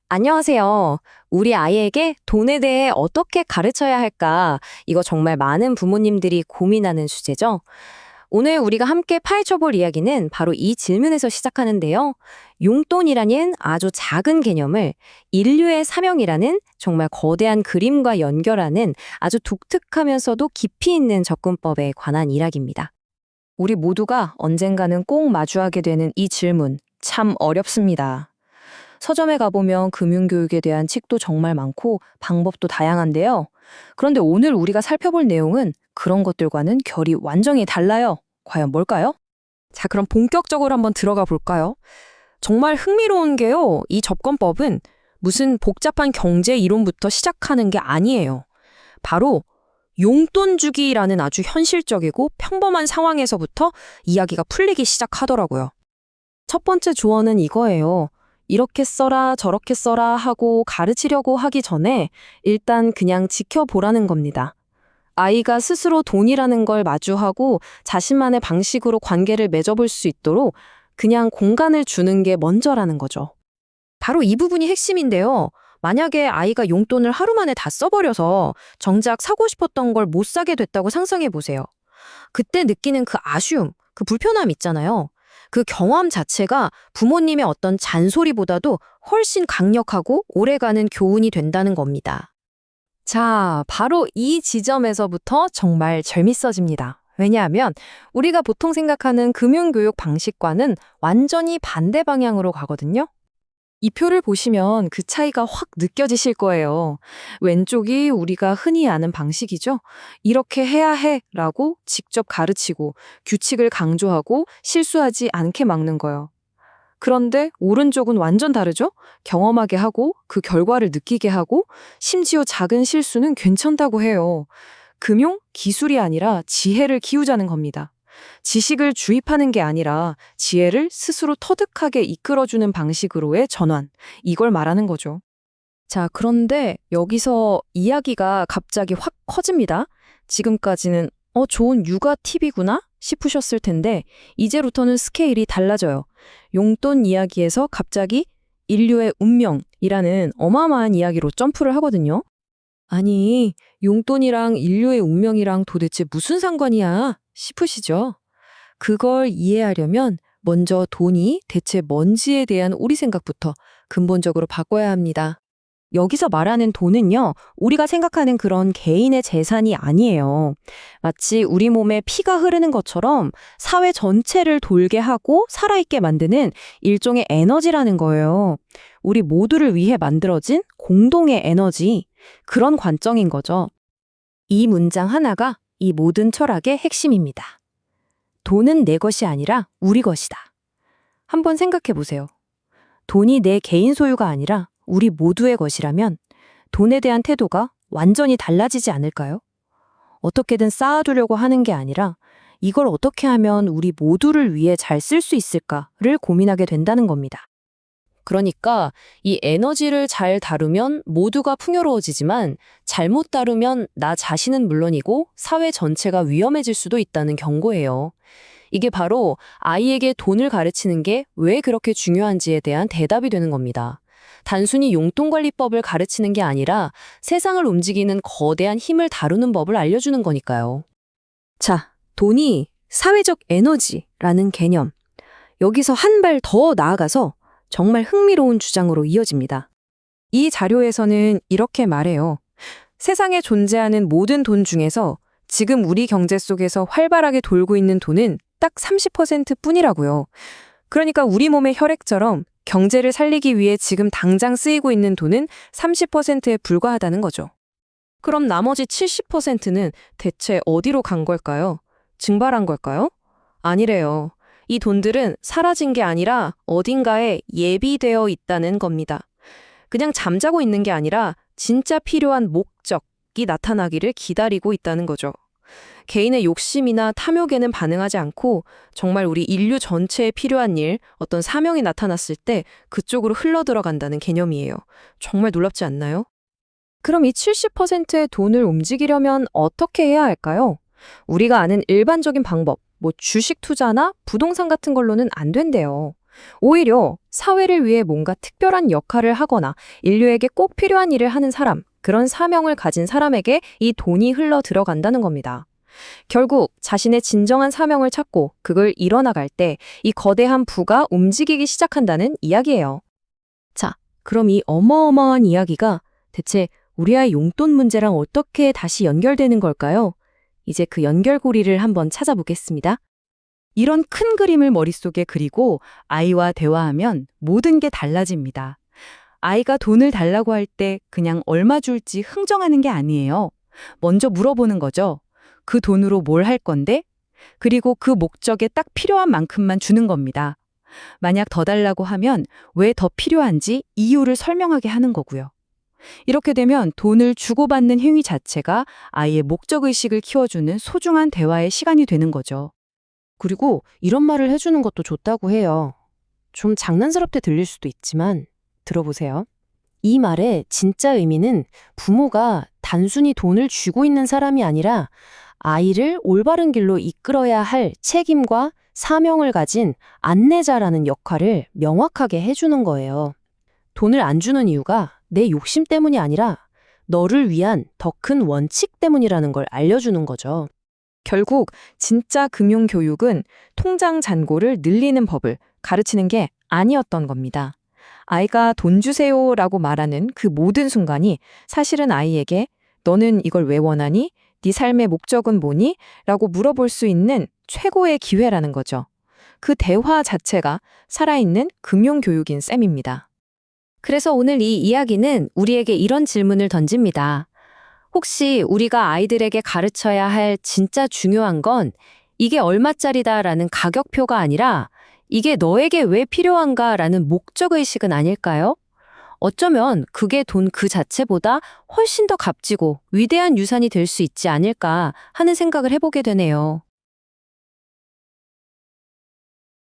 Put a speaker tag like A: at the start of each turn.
A: 안녕하세요. 우리 아이에게 돈에 대해 어떻게 가르쳐야 할까? 이거 정말 많은 부모님들이 고민하는 주제죠. 오늘 우리가 함께 파헤쳐 볼 이야기는 바로 이 질문에서 시작하는데요. 용돈이라는 아주 작은 개념을 인류의 사명이라는 정말 거대한 그림과 연결하는 아주 독특하면서도 깊이 있는 접근법에 관한 이야기입니다. 우리 모두가 언젠가는 꼭 마주하게 되는 이 질문, 참 어렵습니다. 서점에 가보면 금융교육에 대한 책도 정말 많고 방법도 다양한데요. 그런데 오늘 우리가 살펴볼 내용은 그런 것들과는 결이 완전히 달라요. 과연 뭘까요? 자, 그럼 본격적으로 한번 들어가 볼까요? 정말 흥미로운 게요. 이 접근법은 무슨 복잡한 경제 이론부터 시작하는 게 아니에요. 바로 용돈 주기라는 아주 현실적이고 평범한 상황에서부터 이야기가 풀리기 시작하더라고요. 첫 번째 조언은 이거예요. 이렇게 써라 저렇게 써라 하고 가르치려고 하기 전에 일단 그냥 지켜보라는 겁니다. 아이가 스스로 돈이라는 걸 마주하고 자신만의 방식으로 관계를 맺어볼 수 있도록 그냥 공간을 주는 게 먼저라는 거죠. 바로 이 부분이 핵심인데요. 만약에 아이가 용돈을 하루 만에 다 써버려서 정작 사고 싶었던 걸 못 사게 됐다고 상상해 보세요. 그때 느끼는 그 아쉬움, 그 불편함 있잖아요. 그 경험 자체가 부모님의 어떤 잔소리보다도 훨씬 강력하고 오래가는 교훈이 된다는 겁니다. 자, 바로 이 지점에서부터 정말 재밌어집니다. 왜냐하면 우리가 보통 생각하는 금융교육 방식과는 완전히 반대 방향으로 가거든요. 이 표를 보시면 그 차이가 확 느껴지실 거예요. 왼쪽이 우리가 흔히 아는 방식이죠. 이렇게 해야 해 라고 직접 가르치고 규칙을 강조하고 실수하지 않게 막는 거예요. 그런데 오른쪽은 완전 다르죠? 경험하게 하고 그 결과를 느끼게 하고 심지어 작은 실수는 괜찮다고 해요. 금융, 기술이 아니라 지혜를 키우자는 겁니다. 지식을 주입하는 게 아니라 지혜를 스스로 터득하게 이끌어주는 방식으로의 전환. 이걸 말하는 거죠. 자, 그런데 여기서 이야기가 갑자기 확 커집니다. 지금까지는 좋은 육아 팁이구나 싶으셨을 텐데 이제부터는 스케일이 달라져요. 용돈 이야기에서 갑자기 인류의 운명이라는 어마어마한 이야기로 점프를 하거든요. 아니, 용돈이랑 인류의 운명이랑 도대체 무슨 상관이야? 싶으시죠? 그걸 이해하려면 먼저 돈이 대체 뭔지에 대한 우리 생각부터 근본적으로 바꿔야 합니다. 여기서 말하는 돈은요, 우리가 생각하는 그런 개인의 재산이 아니에요. 마치 우리 몸에 피가 흐르는 것처럼 사회 전체를 돌게 하고 살아있게 만드는 일종의 에너지라는 거예요. 우리 모두를 위해 만들어진 공동의 에너지, 그런 관점인 거죠. 이 문장 하나가 이 모든 철학의 핵심입니다. 돈은 내 것이 아니라 우리 것이다. 한번 생각해 보세요. 돈이 내 개인 소유가 아니라 우리 모두의 것이라면 돈에 대한 태도가 완전히 달라지지 않을까요? 어떻게든 쌓아두려고 하는 게 아니라 이걸 어떻게 하면 우리 모두를 위해 잘 쓸 수 있을까를 고민하게 된다는 겁니다. 그러니까 이 에너지를 잘 다루면 모두가 풍요로워지지만 잘못 다루면 나 자신은 물론이고 사회 전체가 위험해질 수도 있다는 경고예요. 이게 바로 아이에게 돈을 가르치는 게 왜 그렇게 중요한지에 대한 대답이 되는 겁니다. 단순히 용돈관리법을 가르치는 게 아니라 세상을 움직이는 거대한 힘을 다루는 법을 알려주는 거니까요. 자, 돈이 사회적 에너지라는 개념. 여기서 한 발 더 나아가서 정말 흥미로운 주장으로 이어집니다. 이 자료에서는 이렇게 말해요. 세상에 존재하는 모든 돈 중에서 지금 우리 경제 속에서 활발하게 돌고 있는 돈은 딱 30% 뿐이라고요. 그러니까 우리 몸의 혈액처럼 경제를 살리기 위해 지금 당장 쓰이고 있는 돈은 30%에 불과하다는 거죠. 그럼 나머지 70%는 대체 어디로 간 걸까요? 증발한 걸까요? 아니래요. 이 돈들은 사라진 게 아니라 어딘가에 예비되어 있다는 겁니다. 그냥 잠자고 있는 게 아니라 진짜 필요한 목적이 나타나기를 기다리고 있다는 거죠. 개인의 욕심이나 탐욕에는 반응하지 않고 정말 우리 인류 전체에 필요한 일, 어떤 사명이 나타났을 때 그쪽으로 흘러들어간다는 개념이에요. 정말 놀랍지 않나요? 그럼 이 70%의 돈을 움직이려면 어떻게 해야 할까요? 우리가 아는 일반적인 방법, 주식 투자나 부동산 같은 걸로는 안 된대요. 오히려 사회를 위해 뭔가 특별한 역할을 하거나 인류에게 꼭 필요한 일을 하는 사람, 그런 사명을 가진 사람에게 이 돈이 흘러 들어간다는 겁니다. 결국 자신의 진정한 사명을 찾고 그걸 이뤄나갈 때 이 거대한 부가 움직이기 시작한다는 이야기예요. 자, 그럼 이 어마어마한 이야기가 대체 우리의 용돈 문제랑 어떻게 다시 연결되는 걸까요? 이제 그 연결고리를 한번 찾아보겠습니다.
B: 이런 큰 그림을 머릿속에 그리고 아이와 대화하면 모든 게 달라집니다. 아이가 돈을 달라고 할 때 그냥 얼마 줄지 흥정하는 게 아니에요. 먼저 물어보는 거죠. 그 돈으로 뭘 할 건데? 그리고 그 목적에 딱 필요한 만큼만 주는 겁니다. 만약 더 달라고 하면 왜 더 필요한지 이유를 설명하게 하는 거고요. 이렇게 되면 돈을 주고받는 행위 자체가 아이의 목적의식을 키워주는 소중한 대화의 시간이 되는 거죠.
A: 그리고 이런 말을 해주는 것도 좋다고 해요. 좀 장난스럽게 들릴 수도 있지만 들어보세요. 이 말의 진짜 의미는 부모가 단순히 돈을 쥐고 있는 사람이 아니라 아이를 올바른 길로 이끌어야 할 책임과 사명을 가진 안내자라는 역할을 명확하게 해주는 거예요. 돈을 안 주는 이유가 내 욕심 때문이 아니라 너를 위한 더 큰 원칙 때문이라는 걸 알려주는 거죠. 결국 진짜 금융교육은 통장 잔고를 늘리는 법을 가르치는 게 아니었던 겁니다. 아이가 돈 주세요라고 말하는 그 모든 순간이 사실은 아이에게 너는 이걸 왜 원하니? 네 삶의 목적은 뭐니? 라고 물어볼 수 있는 최고의 기회라는 거죠. 그 대화 자체가 살아있는 금융교육인 셈입니다. 그래서 오늘 이 이야기는 우리에게 이런 질문을 던집니다. 혹시 우리가 아이들에게 가르쳐야 할 진짜 중요한 건 이게 얼마짜리다라는 가격표가 아니라 이게 너에게 왜 필요한가라는 목적의식은 아닐까요? 어쩌면 그게 돈 그 자체보다 훨씬 더 값지고 위대한 유산이 될 수 있지 않을까 하는 생각을 해보게 되네요.